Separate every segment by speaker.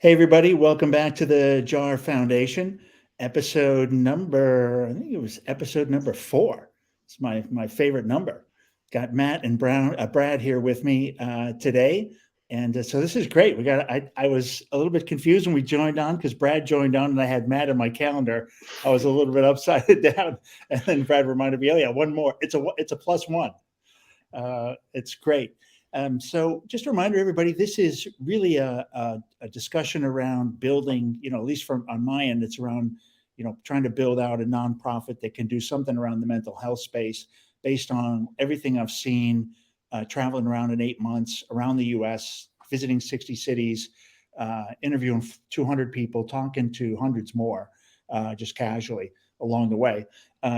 Speaker 1: Hey, everybody, welcome back to the JAR Foundation, episode number, I think it was episode number 4. It's my favorite number. Got Matt and Brad here with me today. And so this is great. I was a little bit confused when we joined on because Brad joined on and I had Matt in my calendar. I was a little bit upside down. And then Brad reminded me, oh, yeah, one more. It's a plus one. It's great. So just a reminder, everybody, this is really a discussion around building, at least from on my end, it's around, trying to build out a nonprofit that can do something around the mental health space based on everything I've seen, traveling around in 8 months around the US, visiting 60 cities, interviewing 200 people, talking to hundreds more, just casually along the way.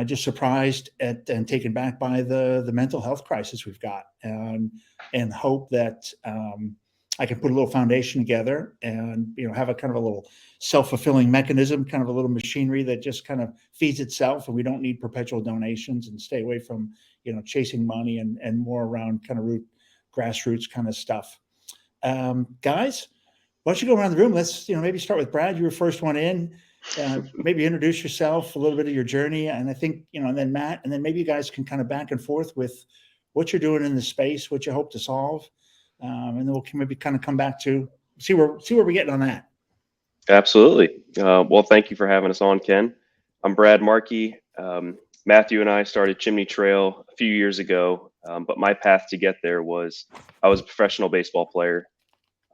Speaker 1: Just surprised at and taken back by the mental health crisis we've got, and hope that I can put a little foundation together and have a kind of a little self-fulfilling mechanism, kind of a little machinery that just kind of feeds itself, and we don't need perpetual donations and stay away from chasing money and more around kind of grassroots kind of stuff. Guys, why don't you go around the room? Let's maybe start with Brad. You were first one in. Maybe introduce yourself, a little bit of your journey, and I think and then Matt, and then maybe you guys can kind of back and forth with what you're doing in the space, what you hope to solve, and then we'll maybe kind of come back to see where we're getting on that.
Speaker 2: Absolutely. Well, thank you for having us on, Ken. I'm Brad Markey. Matthew and I started Chimney Trail a few years ago, but my path to get there was I was a professional baseball player.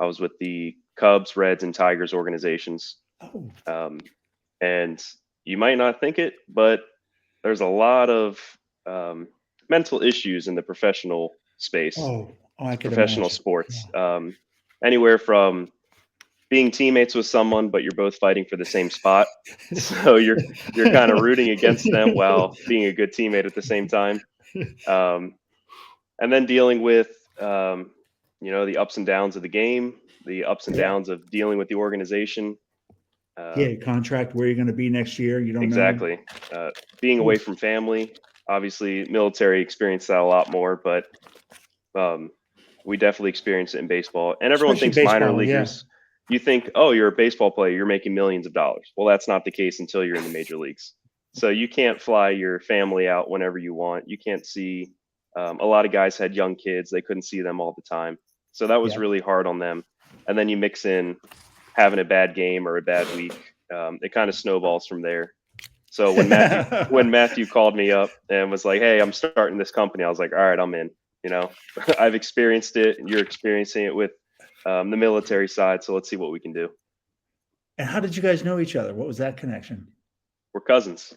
Speaker 2: I was with the Cubs, Reds, and Tigers organizations.
Speaker 1: Oh,
Speaker 2: And you might not think it, but there's a lot of mental issues in the professional space,
Speaker 1: I could
Speaker 2: professional
Speaker 1: imagine.
Speaker 2: sports. Anywhere from being teammates with someone, but you're both fighting for the same spot. So you're kind of rooting against them while being a good teammate at the same time. And then dealing with the ups and downs of the game, the ups and
Speaker 1: Yeah,
Speaker 2: downs of dealing with the organization.
Speaker 1: yeah. Contract where you're going to be next year, you don't know.
Speaker 2: Exactly. Being away from family, obviously military experienced that a lot more, but we definitely experienced it in baseball. And everyone
Speaker 1: Especially
Speaker 2: thinks minor
Speaker 1: baseball. Yeah,
Speaker 2: leaguers, you think, oh, you're a baseball player, you're making millions of dollars. Well, that's not the case until you're in the major leagues. So you can't fly your family out whenever you want. You can't see, a lot of guys had young kids, they couldn't see them all the time. So that was
Speaker 1: yeah.
Speaker 2: really hard on them. And then you mix in having a bad game or a bad week. It kind of snowballs from there. So when Matthew called me up and was like, "Hey, I'm starting this company," I was like, "All right, I'm in." I've experienced it, and you're experiencing it with the military side. So let's see what we can do.
Speaker 1: And how did you guys know each other? What was that connection?
Speaker 2: We're cousins.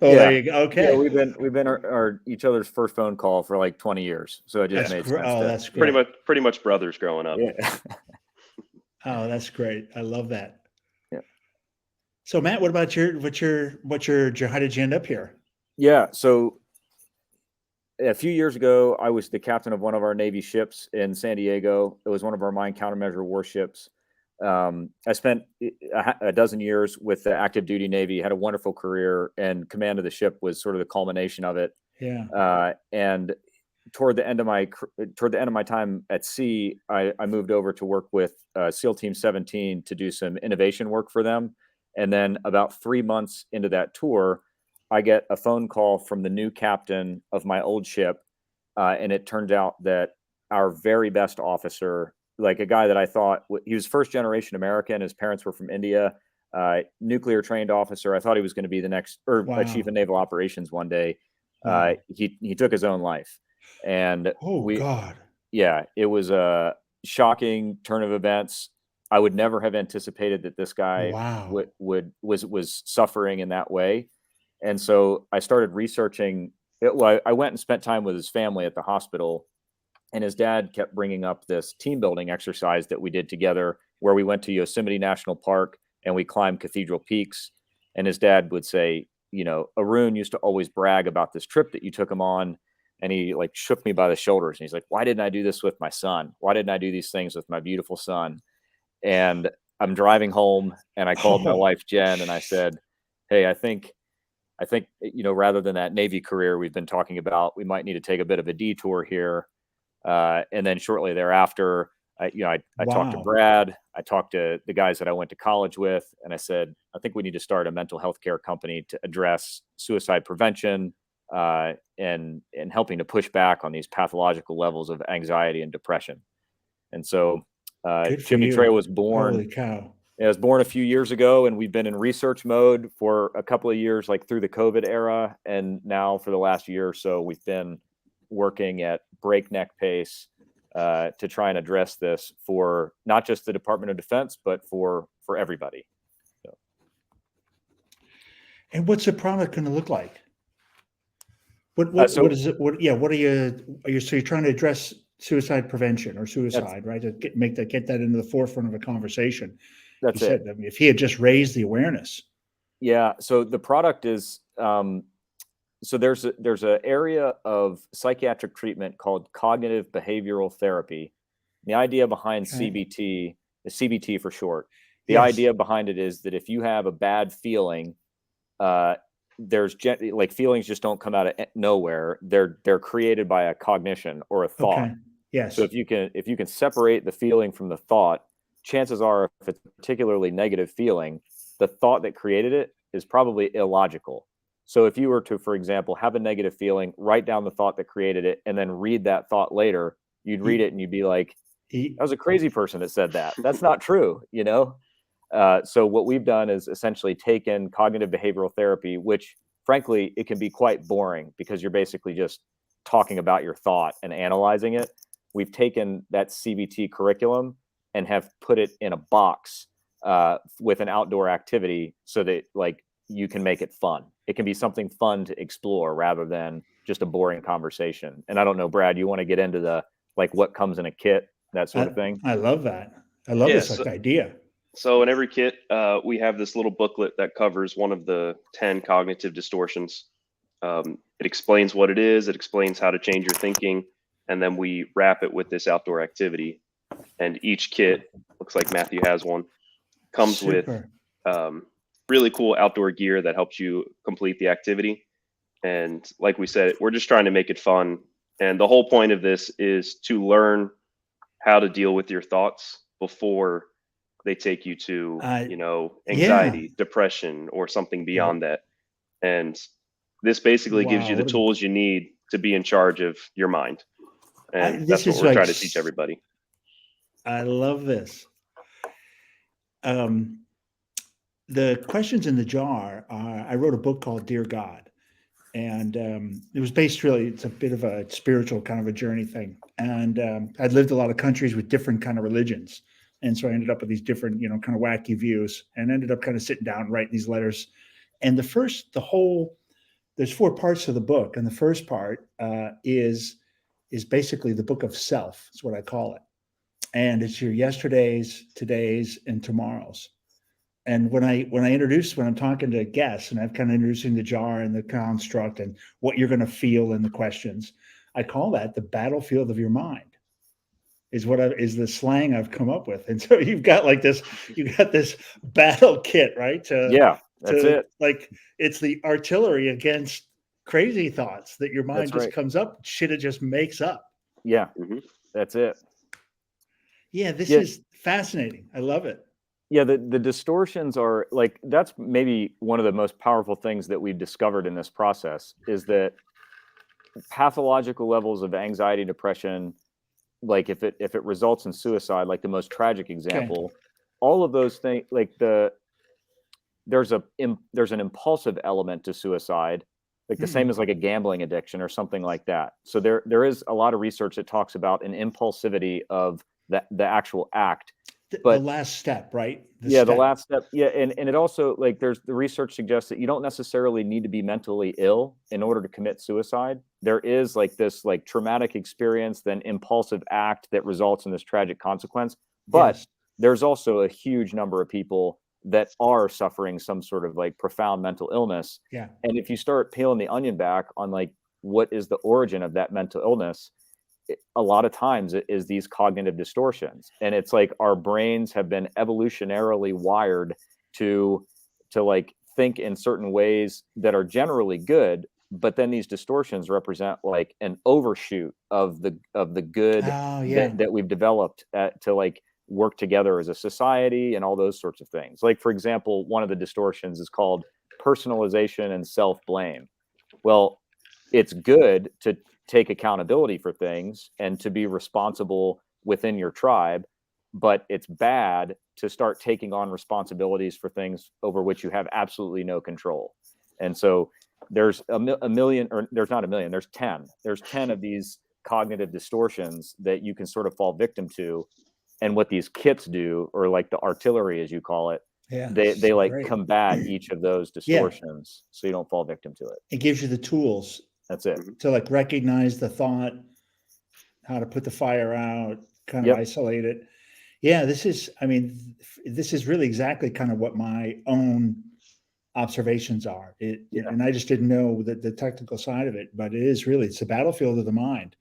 Speaker 1: Oh, there
Speaker 3: Yeah.
Speaker 1: you go.
Speaker 3: Yeah,
Speaker 1: Okay.
Speaker 3: we've been our each other's first phone call for like 20 years. So it just made sense
Speaker 1: Oh,
Speaker 3: to
Speaker 1: that's
Speaker 2: Pretty
Speaker 1: great.
Speaker 2: much brothers growing up.
Speaker 3: yeah.
Speaker 1: Oh, that's great. I love that.
Speaker 3: Yeah.
Speaker 1: So Matt, what about how did you end up here?
Speaker 3: Yeah. So a few years ago, I was the captain of one of our Navy ships in San Diego. It was one of our mine countermeasure warships. I spent a dozen years with the active duty Navy, had a wonderful career, and command of the ship was sort of the culmination of it.
Speaker 1: Yeah.
Speaker 3: And toward the end of my time at sea, I moved over to work with SEAL Team 17 to do some innovation work for them. And then about 3 months into that tour, I get a phone call from the new captain of my old ship, and it turned out that our very best officer, like a guy that I thought he was first generation American, his parents were from India, nuclear trained officer. I thought he was going to be the next or a chief
Speaker 1: Wow.
Speaker 3: of naval operations one day.
Speaker 1: Wow.
Speaker 3: He took his own life, and
Speaker 1: Oh God.
Speaker 3: it was a shocking turn of events. I would never have anticipated that this guy
Speaker 1: Wow.
Speaker 3: was suffering in that way. And so I started researching it. Well, I went and spent time with his family at the hospital, and his dad kept bringing up this team building exercise that we did together where we went to Yosemite National Park and we climbed Cathedral Peaks. And his dad would say, Arun used to always brag about this trip that you took him on. And he like shook me by the shoulders and he's like, why didn't I do this with my son? Why didn't I do these things with my beautiful son? And I'm driving home and I called my
Speaker 1: Oh,
Speaker 3: wife, Jen, and I said, hey, I think, rather than that Navy career we've been talking about, we might need to take a bit of a detour here. And then shortly thereafter, I talked to Brad, I talked to the guys that I went to college with, and I said, I think we need to start a mental health care company to address suicide prevention, and helping to push back on these pathological levels of anxiety and depression. And so
Speaker 1: Good for
Speaker 3: Chimney
Speaker 1: you.
Speaker 3: Trail was born.
Speaker 1: Holy cow.
Speaker 3: It was born a few years ago, and we've been in research mode for a couple of years, like through the COVID era. And now for the last year or so, we've been working at breakneck pace to try and address this for not just the Department of Defense, but for everybody. So.
Speaker 1: And what's the product going to look like? What is it? What are you? So you're trying to address suicide prevention or suicide, right? To get that into the forefront of a conversation.
Speaker 3: That's
Speaker 1: you
Speaker 3: it.
Speaker 1: Said, I mean, if he had just raised the awareness.
Speaker 3: Yeah. So the product is, so there's an area of psychiatric treatment called cognitive behavioral therapy. The idea behind CBT is CBT for short. The idea behind it is that if you have a bad feeling, like feelings just don't come out of nowhere. They're created by a cognition or a thought.
Speaker 1: Okay. Yes.
Speaker 3: So if you can separate the feeling from the thought, chances are, if it's a particularly negative feeling, the thought that created it is probably illogical. So if you were to, for example, have a negative feeling, write down the thought that created it, and then read that thought later, you'd read it and you'd be like, that was a crazy person that said that. That's not true, So what we've done is essentially taken cognitive behavioral therapy, which frankly, it can be quite boring because you're basically just talking about your thought and analyzing it. We've taken that CBT curriculum and have put it in a box with an outdoor activity so that like you can make it fun. It can be something fun to explore rather than just a boring conversation. And I don't know, Brad, you want to get into the like what comes in a kit, that sort of thing?
Speaker 1: I love that. I love this idea.
Speaker 2: So in every kit, we have this little booklet that covers one of the 10 cognitive distortions. It explains what it is. It explains how to change your thinking. And then we wrap it with this outdoor activity. And each kit, looks like Matthew has one, comes with really cool outdoor gear that helps you complete the activity. And like we said, we're just trying to make it fun. And the whole point of this is to learn how to deal with your thoughts before they take you to, anxiety, depression, or something beyond that. And this basically gives you the tools you need to be in charge of your mind. And that's what we're trying to teach everybody.
Speaker 1: I love this. The questions in the jar are, I wrote a book called Dear God. And it was based it's a bit of a spiritual kind of a journey thing. And I'd lived a lot of countries with different kind of religions. And so I ended up with these different, kind of wacky views and ended up kind of sitting down and writing these letters. And there's 4 parts to the book. And the first part is basically the book of self. Is what I call it. And it's your yesterdays, todays, and tomorrows. And when I'm talking to guests and I'm kind of introducing the jar and the construct and what you're going to feel in the questions, I call that the battlefield of your mind. Is the slang I've come up with. And so you've got this battle kit, right? That's it. Like it's the artillery against crazy thoughts that your mind comes up, shit it just makes up.
Speaker 3: Yeah, that's it.
Speaker 1: Yeah, this is fascinating. I love it.
Speaker 3: Yeah, the distortions are like, that's maybe one of the most powerful things that we've discovered in this process is that pathological levels of anxiety, depression, like if it results in suicide, like the most tragic example, all of those things, like there's an impulsive element to suicide, like the same as like a gambling addiction or something like that. So there is a lot of research that talks about an impulsivity of the actual act. But
Speaker 1: the last step, right?
Speaker 3: The last step. Yeah. And it also, like, the research suggests that you don't necessarily need to be mentally ill in order to commit suicide. There is like this like traumatic experience, then impulsive act that results in this tragic consequence. But there's also a huge number of people that are suffering some sort of like profound mental illness.
Speaker 1: Yeah.
Speaker 3: And if you start peeling the onion back on like what is the origin of that mental illness, a lot of times it is these cognitive distortions. And it's like our brains have been evolutionarily wired to like think in certain ways that are generally good, but then these distortions represent like an overshoot of the good
Speaker 1: Oh, yeah.
Speaker 3: that we've developed to like work together as a society and all those sorts of things. Like, for example, one of the distortions is called personalization and self-blame. Well, it's good to take accountability for things and to be responsible within your tribe, but it's bad to start taking on responsibilities for things over which you have absolutely no control. And so there's a million, or there's not a million, there's 10 of these cognitive distortions that you can sort of fall victim to. And what these kits do, or like the artillery, as you call it,
Speaker 1: Yeah,
Speaker 3: they like
Speaker 1: great.
Speaker 3: combat each of those distortions so you don't fall victim to it.
Speaker 1: It gives you the tools
Speaker 3: That's it.
Speaker 1: to like recognize the thought, how to put the fire out, kind of isolate it. Yeah, this is really exactly kind of what my own observations are. And I just didn't know the technical side of it, but it's a battlefield of the mind.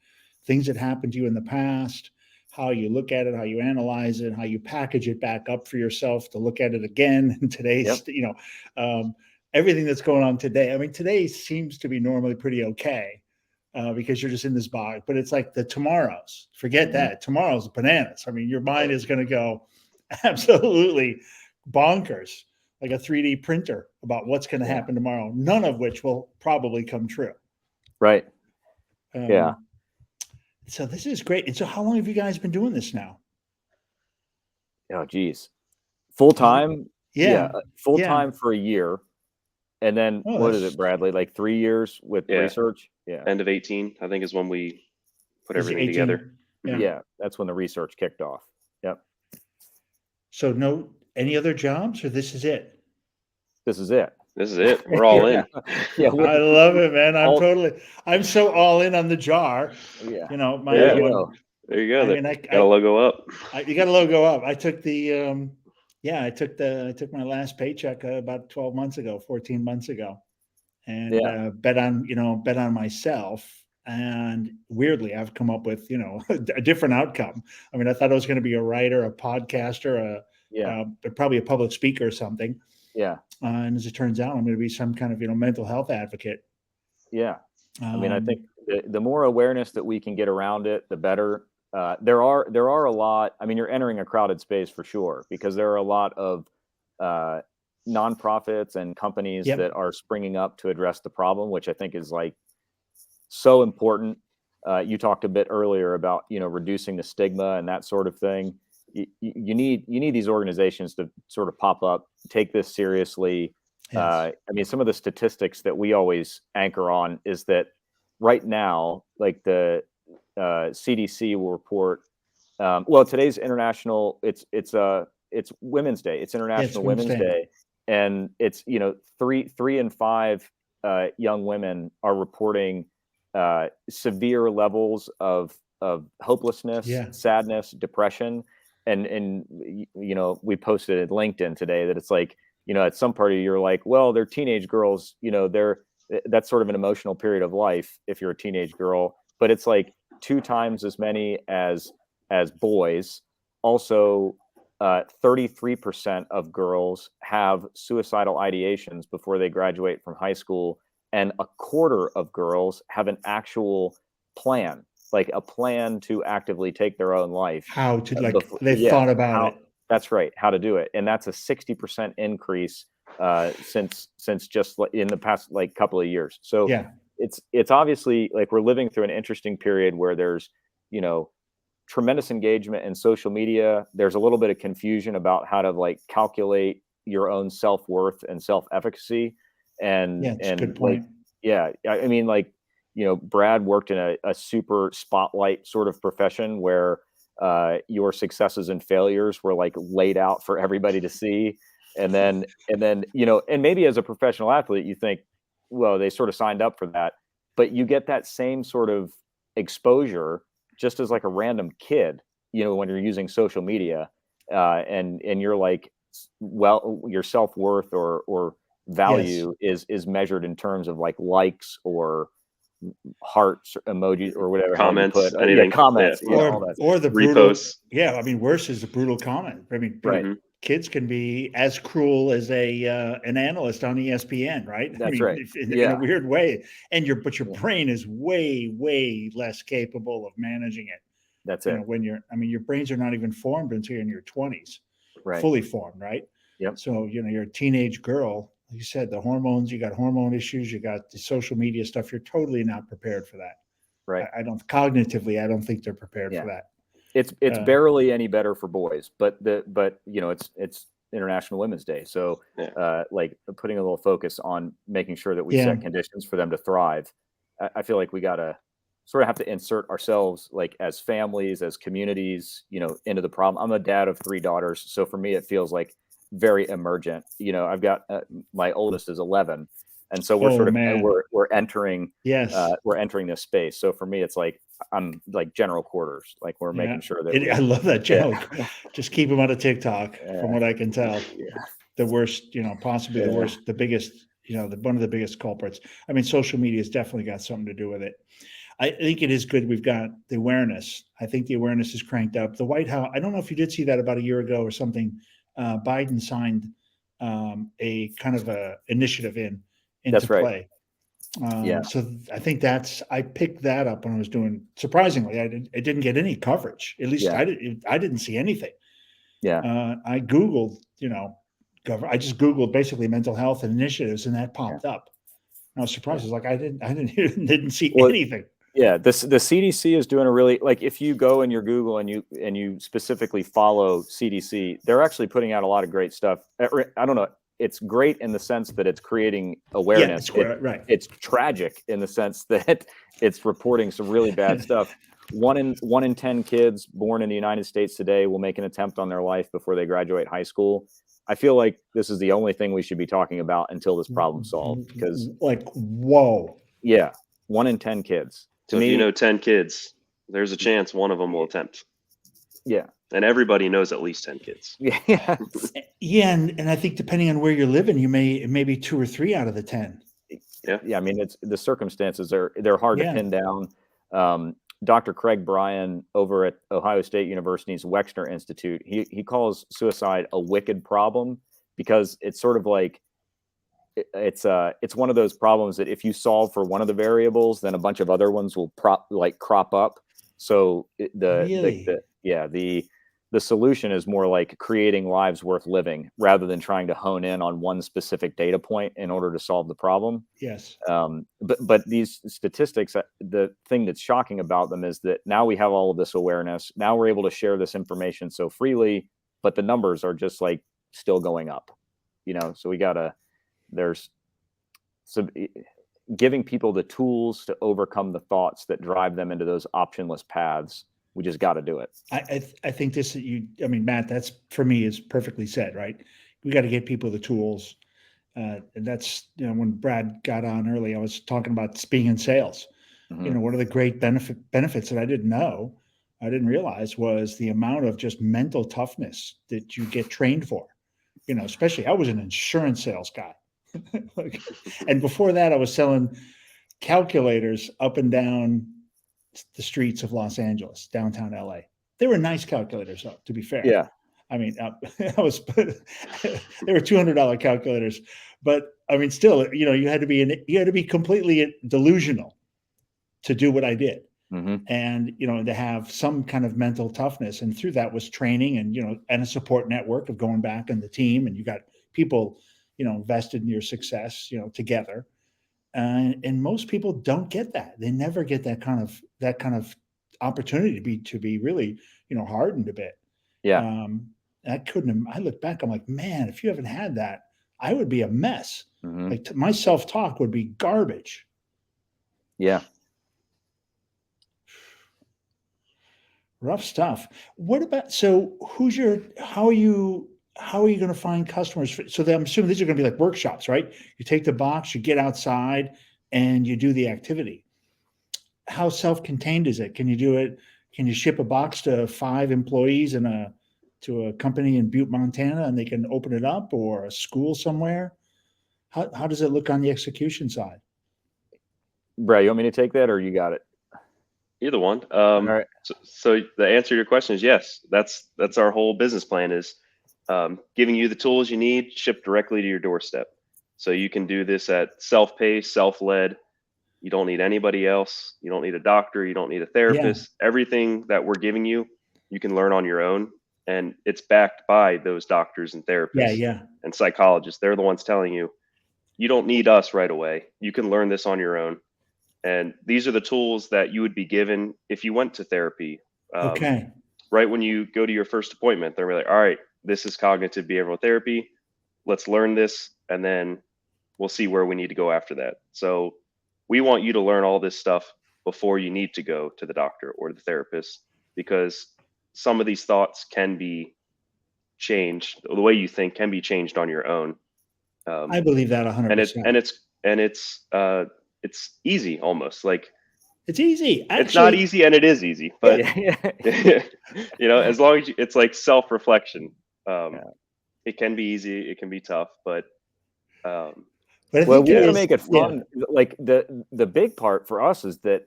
Speaker 1: Things that happened to you in the past, how you look at it, how you analyze it, how you package it back up for yourself to look at it again in today's, everything that's going on today. I mean, today seems to be normally pretty okay because you're just in this box, but it's like the tomorrows. Forget that. Tomorrow's bananas. I mean, your mind is going to go absolutely bonkers, like a 3D printer about what's going to happen tomorrow, none of which will probably come true.
Speaker 3: Right.
Speaker 1: So this is great. And so how long have you guys been doing this now?
Speaker 3: Oh, geez. Full time? Full time for a year. And then what is it, Bradley? Like 3 years with research? Yeah.
Speaker 2: End of 18, I think, is when we put everything together.
Speaker 1: Yeah.
Speaker 3: That's when the research kicked off. Yep.
Speaker 1: So any other jobs, or this is it?
Speaker 3: This is it.
Speaker 2: This is it. We're all in.
Speaker 1: I love it, man. I'm so all in on the jar.
Speaker 3: Yeah.
Speaker 1: You know,
Speaker 2: there you go. Got a logo up.
Speaker 1: You got a logo up. I took the, I took my last paycheck about 14 months ago, and bet on myself. And weirdly, I've come up with, a different outcome. I mean, I thought I was going to be a writer, a podcaster, but probably a public speaker or something.
Speaker 3: Yeah.
Speaker 1: And as it turns out, I'm going to be some kind of, mental health advocate.
Speaker 3: Yeah. I mean, I think the more awareness that we can get around it, the better. There are a lot. I mean, you're entering a crowded space for sure, because there are a lot of nonprofits and companies that are springing up to address the problem, which I think is like so important. You talked a bit earlier about, reducing the stigma and that sort of thing. You need these organizations to sort of pop up, take this seriously. Yes. I mean, some of the statistics that we always anchor on is that right now, like the CDC will report. Today's international. It's Women's Day. It's International Women's Day, and it's 3 in 5 young women are reporting severe levels of hopelessness, sadness, depression. And we posted at LinkedIn today that it's like, at some party you're like, well, they're teenage girls, that's sort of an emotional period of life if you're a teenage girl, but it's like 2 times as many as boys. Also, 33% of girls have suicidal ideations before they graduate from high school, and a quarter of girls have an actual plan. Like a plan to actively take their own life.
Speaker 1: How to they've thought about it.
Speaker 3: That's right. How to do it. And that's a 60% increase since just in the past couple of years. So it's obviously like we're living through an interesting period where there's, tremendous engagement in social media. There's a little bit of confusion about how to calculate your own self-worth and self-efficacy. And
Speaker 1: that's a good point.
Speaker 3: I mean, Brad worked in a super spotlight sort of profession where your successes and failures were laid out for everybody to see. And then, and maybe as a professional athlete, you think, well, they sort of signed up for that, but you get that same sort of exposure just as a random kid, when you're using social media, and you're your self-worth or value is measured in terms of likes or hearts, emojis, or whatever
Speaker 2: comments,
Speaker 3: put.
Speaker 2: Anything,
Speaker 3: comments,
Speaker 1: or
Speaker 3: all that
Speaker 1: or the
Speaker 2: reposts.
Speaker 1: Brutal, worse is the brutal comment. I mean,
Speaker 3: right.
Speaker 1: kids can be as cruel as an analyst on ESPN, right?
Speaker 3: That's right.
Speaker 1: In a weird way. And your
Speaker 3: Yeah.
Speaker 1: brain is way less capable of managing it.
Speaker 3: That's
Speaker 1: You
Speaker 3: it.
Speaker 1: know, when your brains are not even formed until you're in your 20s,
Speaker 3: Right.
Speaker 1: fully formed, right?
Speaker 3: Yep.
Speaker 1: So, you're a teenage girl, like you said, the hormones, you got hormone issues, you got the social media stuff. You're totally not prepared for that.
Speaker 3: Right.
Speaker 1: I don't cognitively, I don't think they're prepared for that.
Speaker 3: It's barely any better for boys, but it's International Women's Day, so like putting a little focus on making sure that we set conditions for them to thrive. I feel like we gotta sort of have to insert ourselves, like as families, as communities, into the problem. I'm a dad of 3 daughters, so for me it feels like very emergent. I've got my oldest is 11, and so we're entering we're entering this space. So for me, it's like I'm like general quarters, like we're making sure that
Speaker 1: I love that general. Just keep them out of TikTok, from what I can tell.
Speaker 3: Yeah.
Speaker 1: The worst, possibly the worst, the biggest, one of the biggest culprits. I mean, social media has definitely got something to do with it. I think it is good. We've got the awareness. I think the awareness is cranked up. The White House, I don't know if you did see that about a year ago or something. Biden signed a kind of a initiative into
Speaker 3: That's right.
Speaker 1: play. So I think I picked that up when I was doing, surprisingly, it didn't get any coverage. At least I didn't see anything.
Speaker 3: Yeah.
Speaker 1: I Googled, I just Googled basically mental health and initiatives, and that popped up. And I was surprised. I was like, I didn't see anything.
Speaker 3: Yeah. The CDC is doing a really, like, if you go in your Google and you specifically follow CDC, they're actually putting out a lot of great stuff. I don't know. It's great in the sense that it's creating awareness.
Speaker 1: Right.
Speaker 3: It's tragic in the sense that it's reporting some really bad stuff. 1 in 10 kids born in the United States today will make an attempt on their life before they graduate high school. I feel like this is the only thing we should be talking about until this problem's solved. Because,
Speaker 1: like, whoa.
Speaker 3: Yeah, 1 in 10 kids.
Speaker 2: So if 10 kids, there's a chance one of them will attempt.
Speaker 3: Yeah.
Speaker 2: And everybody knows at least 10 kids.
Speaker 3: Yeah.
Speaker 1: And I think depending on where you're living, it may be 2 or 3 out of the 10.
Speaker 3: Yeah. I mean, it's the circumstances they're hard to pin down. Dr. Craig Bryan over at Ohio State University's Wexner Institute, he calls suicide a wicked problem because it's sort of like it's one of those problems that if you solve for one of the variables, then a bunch of other ones will crop up. So the solution is more like creating lives worth living rather than trying to hone in on one specific data point in order to solve the problem.
Speaker 1: Yes.
Speaker 3: But these statistics, the thing that's shocking about them is that now we have all of this awareness. Now we're able to share this information so freely, but the numbers are just like still going up, so there's some giving people the tools to overcome the thoughts that drive them into those optionless paths. We just got to do it.
Speaker 1: I think Matt, that's, for me, is perfectly said, right? We got to get people the tools. And that's, when Brad got on early, I was talking about being in sales.
Speaker 3: Mm-hmm.
Speaker 1: One of the great benefits that I didn't realize was the amount of just mental toughness that you get trained for. Especially, I was an insurance sales guy. And before that, I was selling calculators up and down the streets of Los Angeles, downtown LA. They were nice calculators, though, to be fair.
Speaker 3: Yeah.
Speaker 1: I mean, they were $200 calculators, but I mean, still, you had to be completely delusional to do what I did.
Speaker 3: Mm-hmm.
Speaker 1: And, to have some kind of mental toughness. And through that was training and, and a support network of going back in the team. And you got people, invested in your success, together. And most people don't get that. They never get that kind of opportunity to be really, hardened a bit.
Speaker 3: Yeah.
Speaker 1: I look back, I'm like, man, if you haven't had that, I would be a mess.
Speaker 3: Mm-hmm.
Speaker 1: Like my self-talk would be garbage.
Speaker 3: Yeah.
Speaker 1: Rough stuff. What about, how are you going to find customers? So I'm assuming these are going to be like workshops, right? You take the box, you get outside and you do the activity. How self-contained is it? Can you do it? Can you ship a box to 5 employees to a company in Butte, Montana, and they can open it up, or a school somewhere? How does it look on the execution side?
Speaker 3: Brad, you want me to take that, or you got it?
Speaker 2: Either one.
Speaker 3: All right.
Speaker 2: So the answer to your question is yes. That's our whole business plan is giving you the tools you need shipped directly to your doorstep. So you can do this at self-paced, self-led. You don't need anybody else. You don't need a doctor. You don't need a
Speaker 1: Yeah.
Speaker 2: therapist. Everything that we're giving you, you can learn on your own. And it's backed by those doctors and
Speaker 1: Yeah.
Speaker 2: therapists
Speaker 1: Yeah.
Speaker 2: and psychologists. They're the ones telling you, you don't need us right away. You can learn this on your own. And these are the tools that you would be given if you went to therapy.
Speaker 1: Okay.
Speaker 2: Right when you go to your first appointment, they're like, all right, this is cognitive behavioral therapy. Let's learn this. And then we'll see where we need to go after that. So we want you to learn all this stuff before you need to go to the doctor or the therapist, because some of these thoughts can be changed. The way you think can be changed on your own.
Speaker 1: I believe that 100%.
Speaker 2: It's easy almost. Like,
Speaker 1: It's easy.
Speaker 2: it's not
Speaker 1: Actually,
Speaker 2: easy and it is easy, but as long as it's like self-reflection. It can be easy, it can be tough, but
Speaker 1: but I
Speaker 3: Well,
Speaker 1: think
Speaker 3: we
Speaker 1: it
Speaker 3: got to
Speaker 1: is,
Speaker 3: make it
Speaker 1: yeah.
Speaker 3: fun. Like the big part for us is that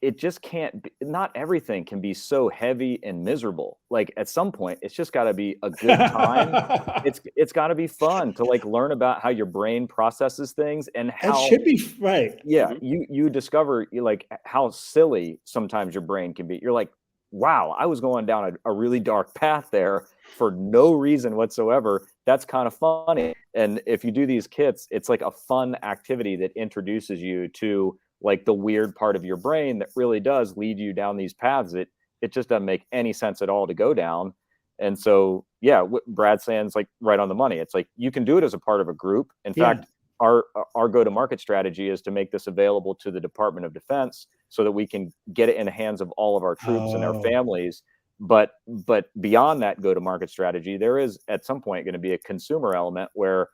Speaker 3: it just can't be, not everything can be so heavy and miserable. Like at some point, it's just got to be a good time. It's got to be fun to like learn about how your brain processes things and
Speaker 1: That
Speaker 3: how
Speaker 1: should be right.
Speaker 3: yeah, you discover like how silly sometimes your brain can be. You're like, wow, I was going down a really dark path there for no reason whatsoever. That's kind of funny. And if you do these kits, it's like a fun activity that introduces you to like the weird part of your brain that really does lead you down these paths that it just doesn't make any sense at all to go down. And so, yeah, what Brad saying's like right on the money. It's like you can do it as a part of a group. In fact, our go-to-market strategy is to make this available to the Department of Defense so that we can get it in the hands of all of our troops and their families. But beyond that go-to-market strategy, there is at some point going to be a consumer element where,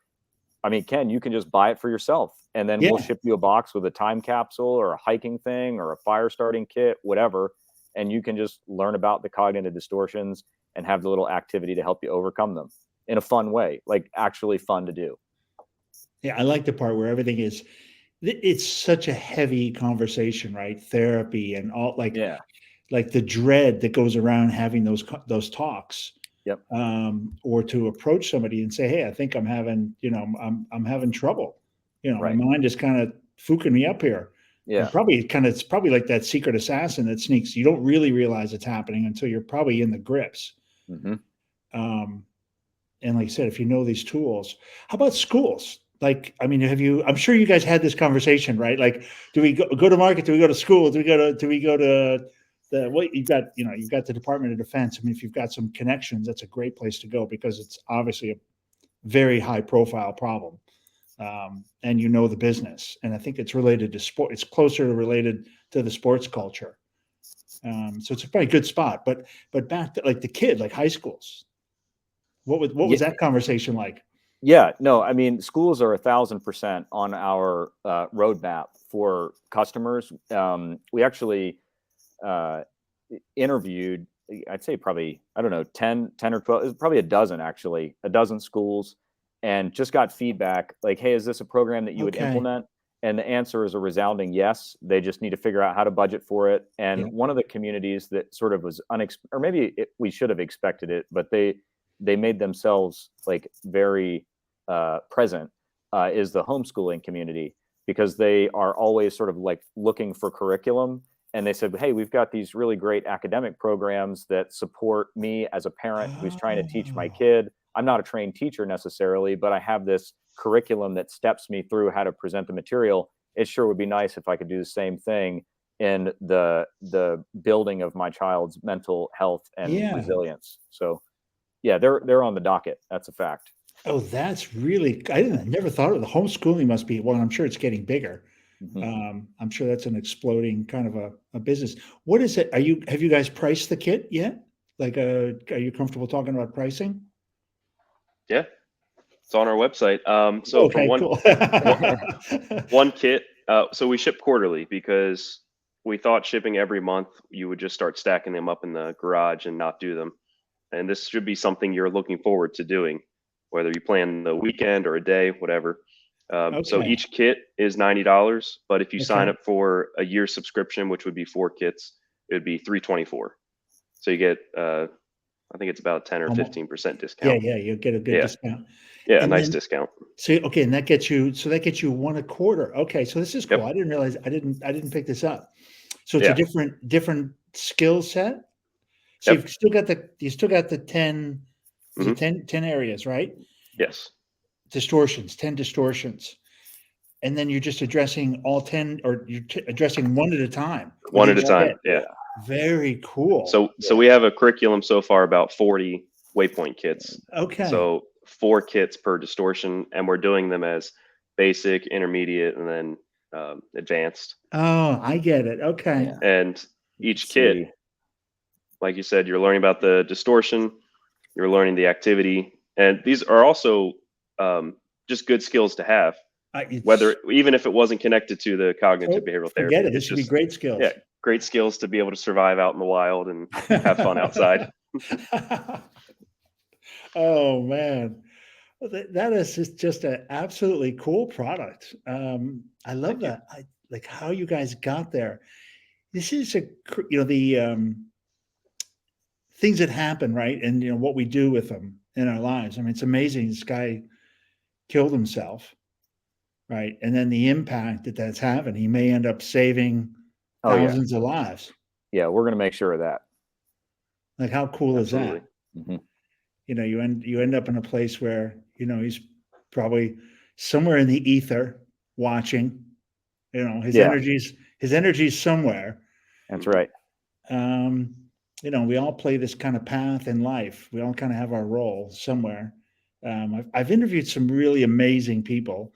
Speaker 3: I mean, Ken, you can just buy it for yourself, and then we'll ship you a box with a time capsule or a hiking thing or a fire starting kit, whatever, and you can just learn about the cognitive distortions and have the little activity to help you overcome them in a fun way, like actually fun to do.
Speaker 1: Yeah, I like the part where everything is, it's such a heavy conversation, right? Therapy and all, like,
Speaker 3: Yeah.
Speaker 1: like the dread that goes around having those talks.
Speaker 3: Yep.
Speaker 1: Or to approach somebody and say, hey, I think I'm having, I'm having trouble.
Speaker 3: Right.
Speaker 1: My mind is kind of fooking me up here.
Speaker 3: Yeah.
Speaker 1: And it's probably like that secret assassin that sneaks. You don't really realize it's happening until you're probably in the grips.
Speaker 3: Mm-hmm.
Speaker 1: And like I said, if you know these tools, how about schools? Like, I mean, I'm sure you guys had this conversation, right? Like, do we go to market? Do we go to school? Do we go to you've got the Department of Defense. I mean, if you've got some connections, that's a great place to go because it's obviously a very high profile problem. And the business. And I think it's related to sport. It's closer related to the sports culture. So it's a pretty good spot, but back to like the kid, like high schools, what was that conversation like?
Speaker 3: Yeah, no, I mean, schools are 1,000% on our roadmap for customers. We actually interviewed, I'd say probably, I don't know, 10 or 12, probably a dozen schools, and just got feedback like, hey, is this a program that you would implement? And the answer is a resounding yes. They just need to figure out how to budget for it. And one of the communities that sort of was or maybe we should have expected it, but they made themselves like very present is the homeschooling community, because they are always sort of like looking for curriculum. And they said, hey, we've got these really great academic programs that support me as a parent who's trying to teach my kid. I'm not a trained teacher necessarily, but I have this curriculum that steps me through how to present the material. It sure would be nice if I could do the same thing in the building of my child's mental health and resilience. So yeah, they're on the docket. That's a fact.
Speaker 1: Oh, that's really, I never thought of the homeschooling must be, well, I'm sure it's getting bigger.
Speaker 3: Mm-hmm.
Speaker 1: I'm sure that's an exploding kind of a business. What is it? Have you guys priced the kit yet? Like, are you comfortable talking about pricing?
Speaker 2: Yeah, it's on our website. So for one kit, so we ship quarterly because we thought shipping every month, you would just start stacking them up in the garage and not do them. And this should be something you're looking forward to doing, whether you plan the weekend or a day, whatever. So each kit is $90, but if you sign up for a year subscription, which would be 4 kits, it would be $324. So you get I think it's about 10 or
Speaker 1: Almost.
Speaker 2: 15%
Speaker 1: Yeah,
Speaker 2: discount.
Speaker 1: yeah, you'll get a good
Speaker 2: Yeah.
Speaker 1: discount.
Speaker 2: Yeah, a
Speaker 1: And
Speaker 2: nice
Speaker 1: then,
Speaker 2: discount.
Speaker 1: so okay, and that gets you 1.25. Okay, so this is cool.
Speaker 2: Yep.
Speaker 1: I didn't realize I didn't pick this up. So it's a
Speaker 2: Yeah.
Speaker 1: different skill set. So
Speaker 2: Yep.
Speaker 1: you've still got the 10, is it
Speaker 2: Mhm.
Speaker 1: 10 areas, right?
Speaker 2: Yes.
Speaker 1: 10 distortions. And then you're just addressing all 10, or you're addressing one at a time with
Speaker 2: One at
Speaker 1: each
Speaker 2: a time.
Speaker 1: hit.
Speaker 2: Yeah.
Speaker 1: Very cool.
Speaker 2: So we have a curriculum so far about 40 waypoint kits.
Speaker 1: Okay.
Speaker 2: So 4 kits per distortion, and we're doing them as basic, intermediate, and then advanced.
Speaker 1: Oh, I get it. Okay.
Speaker 3: Yeah.
Speaker 2: And
Speaker 3: You can
Speaker 2: each kit,
Speaker 3: see.
Speaker 2: like you said, you're learning about the distortion, you're learning the activity, and these are also just good skills to have. Whether even if it wasn't connected to the cognitive behavioral
Speaker 1: forget
Speaker 2: therapy,
Speaker 1: it. This
Speaker 2: it's
Speaker 1: should be
Speaker 2: just
Speaker 1: great skills.
Speaker 2: yeah, great skills to be able to survive out in the wild and have fun outside.
Speaker 1: Oh man. Well, that is just an absolutely cool product. I love
Speaker 2: Thank you.
Speaker 1: that. I like how you guys got there. This is the things that happen, right? And what we do with them in our lives. I mean, it's amazing. This guy killed himself, right? And then the impact that that's having. He may end up saving
Speaker 3: Oh yeah.
Speaker 1: thousands of lives.
Speaker 3: Yeah, we're gonna make sure of that.
Speaker 1: Like, how cool is
Speaker 2: Absolutely.
Speaker 1: that?
Speaker 3: Mhm.
Speaker 1: You end up in a place where he's probably somewhere in the ether watching. His
Speaker 3: Yeah.
Speaker 1: energy's somewhere.
Speaker 3: That's right.
Speaker 1: Um, we all play this kind of path in life. We all kind of have our role somewhere. I've interviewed some really amazing people.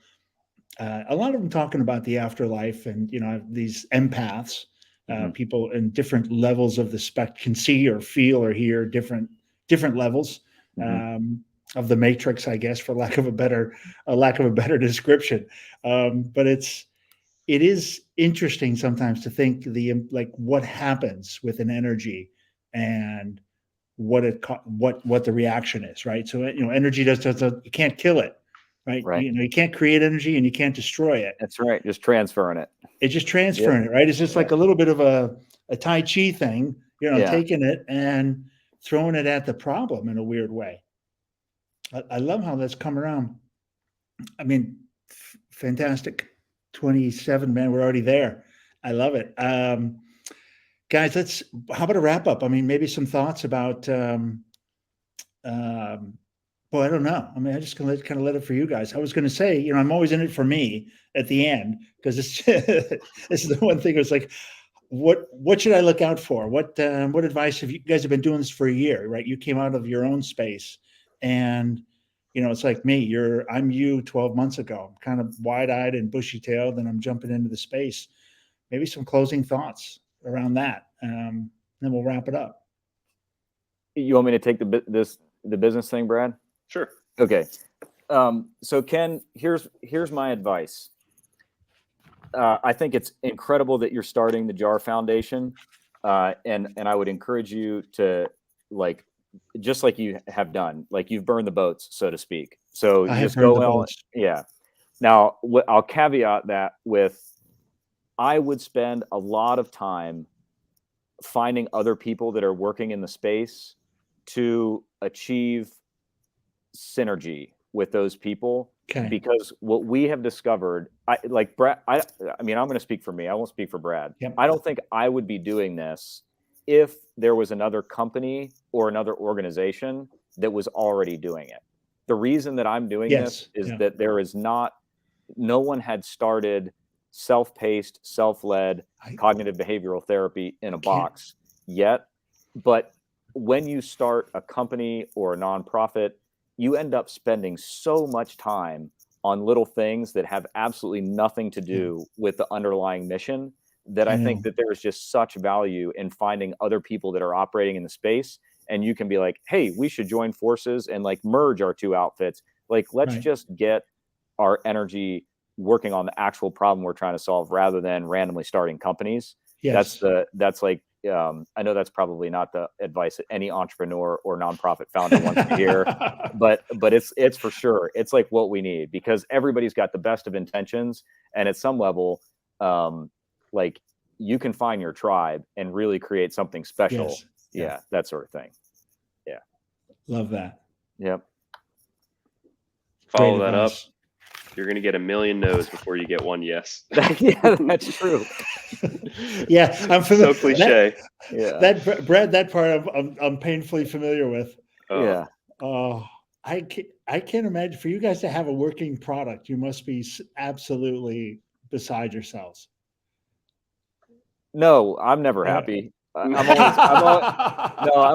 Speaker 1: A lot of them talking about the afterlife, and these empaths,
Speaker 3: Mhm.
Speaker 1: people in different levels of the spectrum can see or feel or hear different levels
Speaker 3: Mhm.
Speaker 1: of the matrix, I guess, for lack of a better description. But it is interesting sometimes to think like what happens with an energy and what the reaction is, right? So energy does you can't kill it, right?
Speaker 3: Right.
Speaker 1: You can't create energy and you can't destroy it.
Speaker 3: That's right. Just transferring it.
Speaker 1: It's just
Speaker 3: Yep.
Speaker 1: transferring it, right? It's just like a little bit of a Tai Chi thing,
Speaker 3: Yeah.
Speaker 1: taking it and throwing it at the problem in a weird way. I love how that's come around. I mean, fantastic. 27, man, we're already there. I love it. Guys, how about a wrap up? I mean, maybe some thoughts about, well, I don't know. I mean, I just kind of let it for you guys. I was going to say, I'm always in it for me at the end, because it's this is the one thing. It's like, what should I look out for? What advice have you guys have been doing this for a year, right? You came out of your own space, and it's like me. I'm you 12 months ago. I'm kind of wide-eyed and bushy-tailed, and I'm jumping into the space. Maybe some closing thoughts around that. Then we'll wrap it up.
Speaker 3: You want me to take the business thing, Brad?
Speaker 2: Sure.
Speaker 3: Okay. So Ken, here's my advice. I think it's incredible that you're starting the JAR Foundation, and I would encourage you to, like, just like you have done, like you've burned the boats, so to speak. So
Speaker 1: I
Speaker 3: you
Speaker 1: have
Speaker 3: just
Speaker 1: burned
Speaker 3: go
Speaker 1: the
Speaker 3: out.
Speaker 1: boats.
Speaker 3: Yeah. Now, I'll caveat that with, I would spend a lot of time finding other people that are working in the space to achieve synergy with those people.
Speaker 1: Okay.
Speaker 3: Because what we have discovered, like Brad, I mean, I'm going to speak for me. I won't speak for Brad.
Speaker 1: Yep.
Speaker 3: I don't think I would be doing this if there was another company or another organization that was already doing it. The reason that I'm doing this is that there is no one had started self-paced, self-led cognitive behavioral therapy in a box yet. But when you start a company or a nonprofit, you end up spending so much time on little things that have absolutely nothing to do with the underlying mission, that I think that there's just such value in finding other people that are operating in the space. And you can be like, hey, we should join forces and like merge our two outfits. Like, let's just get our energy working on the actual problem we're trying to solve, rather than randomly starting companies.
Speaker 1: Yes.
Speaker 3: That's like, I know that's probably not the advice that any entrepreneur or nonprofit founder wants to hear, but it's for sure. It's like what we need, because everybody's got the best of intentions. And at some level, like, you can find your tribe and really create something special.
Speaker 1: Yes.
Speaker 3: Yeah. That sort of thing. Yeah.
Speaker 1: Love that.
Speaker 3: Yep.
Speaker 2: Follow
Speaker 1: Great
Speaker 2: that up.
Speaker 1: advice.
Speaker 2: You're going to get a million no's before you get one yes.
Speaker 3: Yeah, that's true.
Speaker 1: Yeah, I'm
Speaker 2: So
Speaker 1: familiar.
Speaker 2: cliche.
Speaker 3: Yeah.
Speaker 1: That Brad, that part I'm painfully familiar with.
Speaker 3: Yeah.
Speaker 1: Oh, I can't imagine for you guys to have a working product. You must be absolutely beside yourselves.
Speaker 3: No, I'm never happy. I'm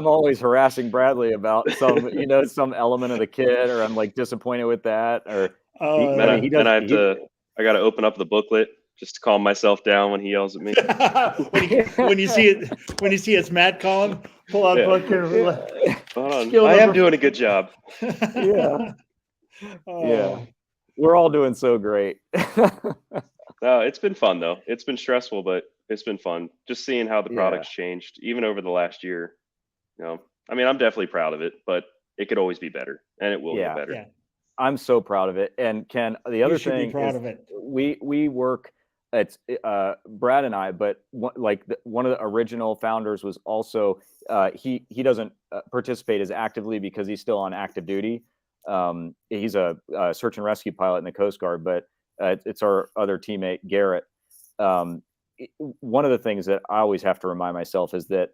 Speaker 3: always harassing Bradley about some element of the kit, or I'm like disappointed with that, or
Speaker 2: Then
Speaker 3: I mean,
Speaker 2: I got to open up the booklet just to calm myself down when he yells at me.
Speaker 1: when you see it's Matt calling, pull out book and
Speaker 2: Hold on. I am doing a good job.
Speaker 3: Yeah.
Speaker 1: Oh.
Speaker 3: Yeah. We're all doing so great.
Speaker 2: No, it's been fun though. It's been stressful, but it's been fun. Just seeing how the product's changed, even over the last year. I mean, I'm definitely proud of it, but it could always be better, and it will get better.
Speaker 1: Yeah.
Speaker 3: I'm so proud of it. And Ken, the other thing
Speaker 1: proud
Speaker 3: is
Speaker 1: of it.
Speaker 3: we work. It's Brad and I, but one of the original founders was also he doesn't participate as actively because he's still on active duty. He's a search and rescue pilot in the Coast Guard, but it's our other teammate Garrett. One of the things that I always have to remind myself is that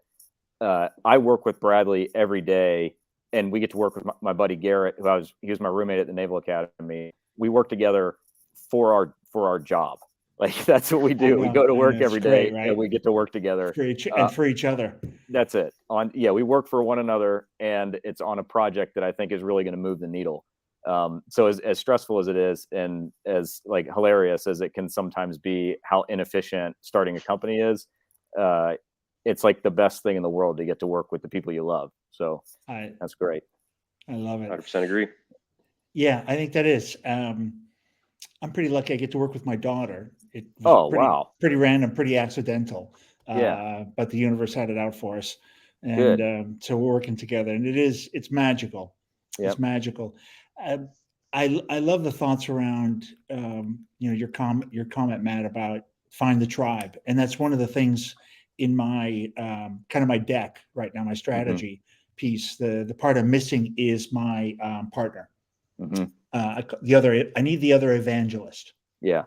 Speaker 3: I work with Bradley every day, and we get to work with my buddy Garrett, he was my roommate at the Naval Academy. We work together for our job. Like, that's what we do. We go to work every day, right? And we get to work together
Speaker 1: for each other.
Speaker 3: That's it. We work for one another, and it's on a project that I think is really going to move the needle. So as stressful as it is, and as like hilarious as it can sometimes be, how inefficient starting a company is, it's like the best thing in the world to get to work with the people you love. So that's great.
Speaker 1: I love it.
Speaker 2: 100% agree.
Speaker 1: Yeah, I think that is. I'm pretty lucky. I get to work with my daughter. It was pretty random, pretty accidental. But the universe had it out for us, and so we're working together, and it's magical. Yep. It's magical. I love the thoughts around your comment, Matt, about find the tribe, and that's one of the things in my kind of my deck right now, my strategy piece. The part I'm missing is my partner. I need the other evangelist.
Speaker 3: Yeah.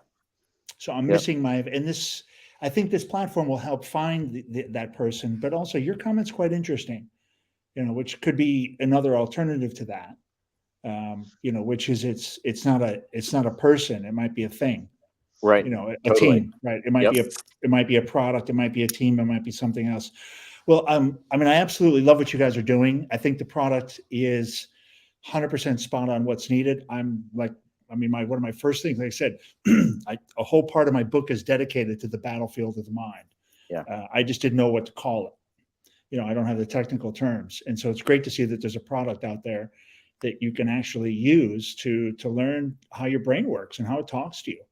Speaker 1: So I'm missing I think this platform will help find that person, but also your comment's quite interesting, which could be another alternative to that. Which is it's not a person, it might be a thing.
Speaker 3: Right.
Speaker 1: A team, right? It might be a product, it might be a team, it might be something else. Well, I mean, I absolutely love what you guys are doing. I think the product is 100% spot on what's needed. One of my first things, like I said, a whole part of my book is dedicated to the battlefield of the mind.
Speaker 3: Yeah.
Speaker 1: I just didn't know what to call it. I don't have the technical terms. And so it's great to see that there's a product out there that you can actually use to learn how your brain works and how it talks to you.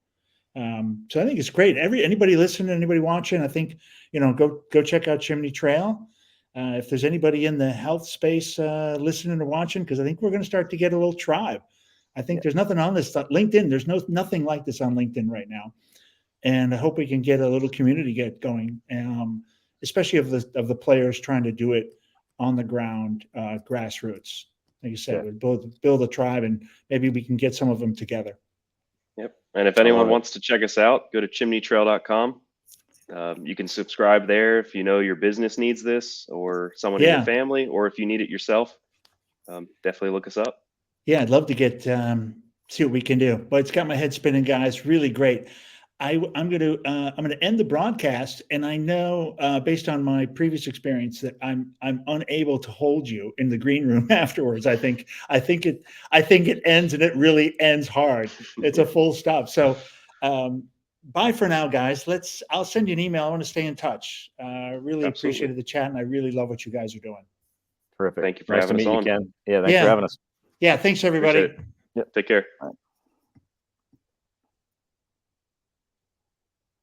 Speaker 1: So I think it's great. Anybody listening, anybody watching, I think, go check out Chimney Trail. If there's anybody in the health space listening or watching, because I think we're going to start to get a little tribe. I think there's nothing on this stuff. LinkedIn, there's nothing like this on LinkedIn right now. And I hope we can get a little community going, especially of the players trying to do it on the ground, grassroots. Like you said, build a tribe, and maybe we can get some of them together.
Speaker 2: Yep. And if anyone wants to check us out, go to chimneytrail.com. You can subscribe there if your business needs this, or someone in your family, or if you need it yourself. Definitely look us up.
Speaker 1: Yeah, I'd love to get see what we can do. But it's got my head spinning, guys. Really great. I'm going to end the broadcast, and I know based on my previous experience that I'm unable to hold you in the green room afterwards. I think it ends, and it really ends hard. It's a full stop. So bye for now, guys. I'll send you an email. I want to stay in touch. Really appreciated the chat, and I really love what you guys are doing.
Speaker 3: Terrific.
Speaker 2: Thank you for having us on.
Speaker 3: Ken. Yeah, thanks for having us.
Speaker 1: Yeah, thanks everybody.
Speaker 2: Take care.